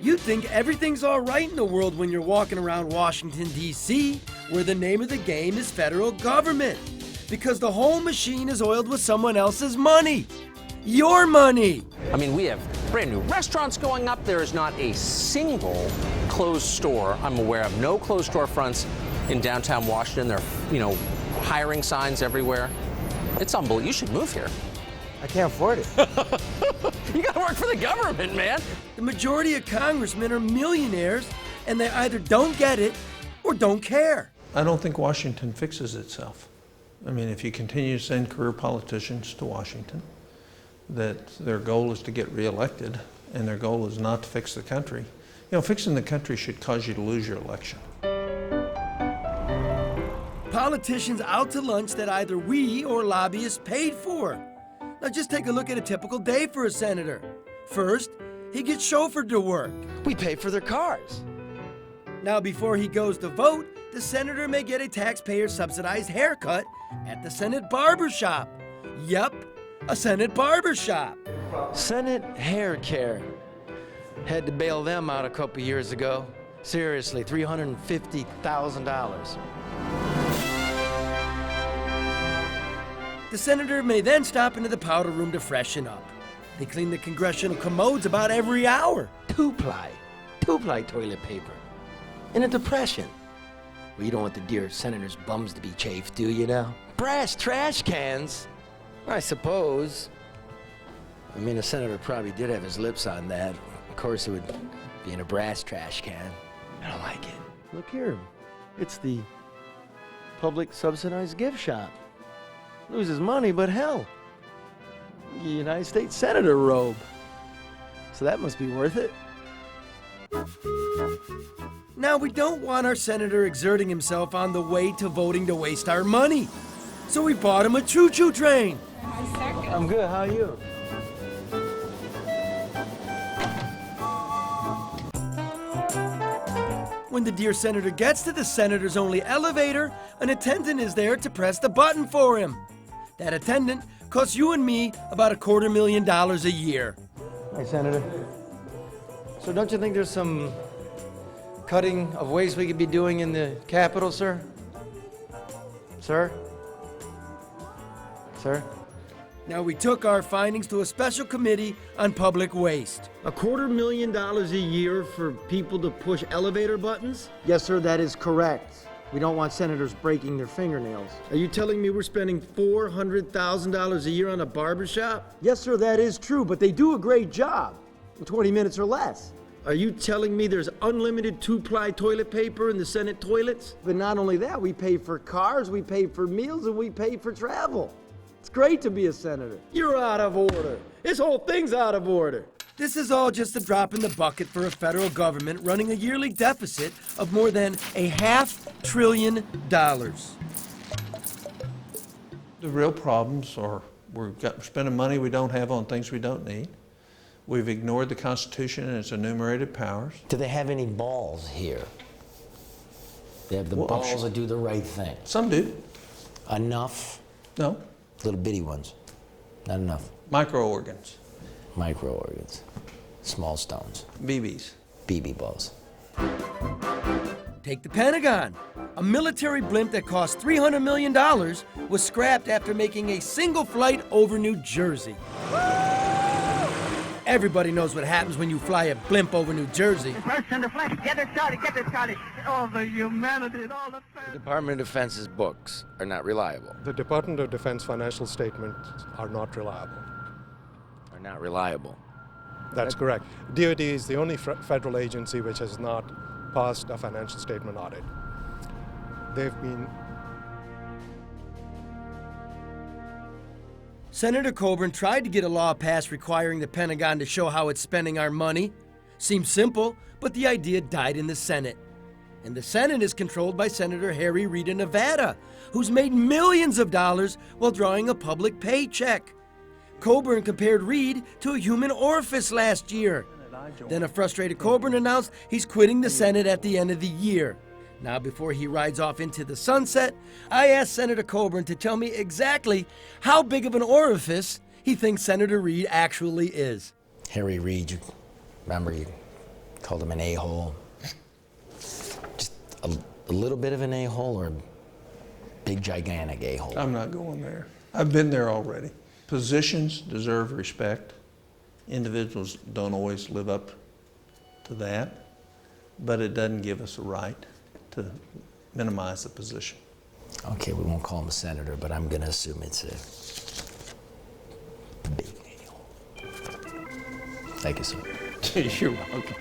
You'd think everything's all right in the world when you're walking around Washington, D.C., where the name of the game is federal government, because the whole machine is oiled with someone else's money. Your money. I mean, we have brand new restaurants going up. There is not a single closed store I'm aware of. No closed storefronts in downtown Washington. There are, hiring signs everywhere. It's unbelievable. You should move here. I can't afford it. You gotta work for the government, man. The majority of congressmen are millionaires, and they either don't get it or don't care. I don't think Washington fixes itself. I mean, if you continue to send career politicians to Washington, that their goal is to get reelected, and their goal is not to fix the country. Fixing the country should cause you to lose your election. Politicians out to lunch that either we or lobbyists paid for. Now just take a look at a typical day for a senator. First, he gets chauffeured to work. We pay for their cars. Now before he goes to vote, the senator may get a taxpayer-subsidized haircut at the Senate barber shop. Yep, a Senate barber shop. Senate hair care. Had to bail them out a couple years ago. Seriously, $350,000. The senator may then stop into the powder room to freshen up. They clean the congressional commodes about every hour. Two-ply toilet paper. In a depression. Well, you don't want the dear senator's bums to be chafed, do you now? Brass trash cans? I suppose. I mean, the senator probably did have his lips on that. Of course, it would be in a brass trash can. I don't like it. Look here. It's the public subsidized gift shop. Loses money, but hell, the United States Senator robe. So that must be worth it. Now, we don't want our senator exerting himself on the way to voting to waste our money. So we bought him a choo-choo train. I'm good, how are you? When the dear senator gets to the senator's only elevator, an attendant is there to press the button for him. That attendant costs you and me about $250,000 a year. Hey, Senator. So don't you think there's some cutting of waste we could be doing in the Capitol, sir? Sir? Sir? Now, we took our findings to a special committee on public waste. $250,000 a year for people to push elevator buttons? Yes, sir, that is correct. We don't want senators breaking their fingernails. Are you telling me we're spending $400,000 a year on a barber shop? Yes, sir, that is true, but they do a great job in 20 minutes or less. Are you telling me there's unlimited two-ply toilet paper in the Senate toilets? But not only that, we pay for cars, we pay for meals, and we pay for travel. It's great to be a senator. You're out of order. This whole thing's out of order. This is all just a drop in the bucket for a federal government running a yearly deficit of more than $500 billion. The real problems are we're spending money we don't have on things we don't need. We've ignored the Constitution and its enumerated powers. Do they have any balls here? They have the balls to do the right thing. Some do. Enough? No. Little bitty ones. Not enough. Micro-organs. Micro-organs. Small stones. BBs. BB balls. Take the Pentagon. A military blimp that cost $300 million was scrapped after making a single flight over New Jersey. Everybody knows what happens when you fly a blimp over New Jersey. First in the flesh, get it started. All the humanity and all the... The Department of Defense's books are not reliable. The Department of Defense financial statements are not reliable. Are not reliable. That's correct. DoD is the only federal agency which has not passed a financial statement audit. They've been... Senator Coburn tried to get a law passed requiring the Pentagon to show how it's spending our money. Seems simple, but the idea died in the Senate. And the Senate is controlled by Senator Harry Reid of Nevada, who's made millions of dollars while drawing a public paycheck. Coburn compared Reid to a human orifice last year. Then a frustrated Coburn announced he's quitting the Senate at the end of the year. Now, before he rides off into the sunset, I asked Senator Coburn to tell me exactly how big of an orifice he thinks Senator Reid actually is. Harry Reid, remember, Called him an a-hole. Just a little bit of an a-hole or a big, gigantic a-hole? I'm not going there. I've been there already. Positions deserve respect. Individuals don't always live up to that, but it doesn't give us a right to minimize the position. Okay, we won't call him a senator, but I'm gonna assume it's a big a-hole. Thank you, sir. You're welcome.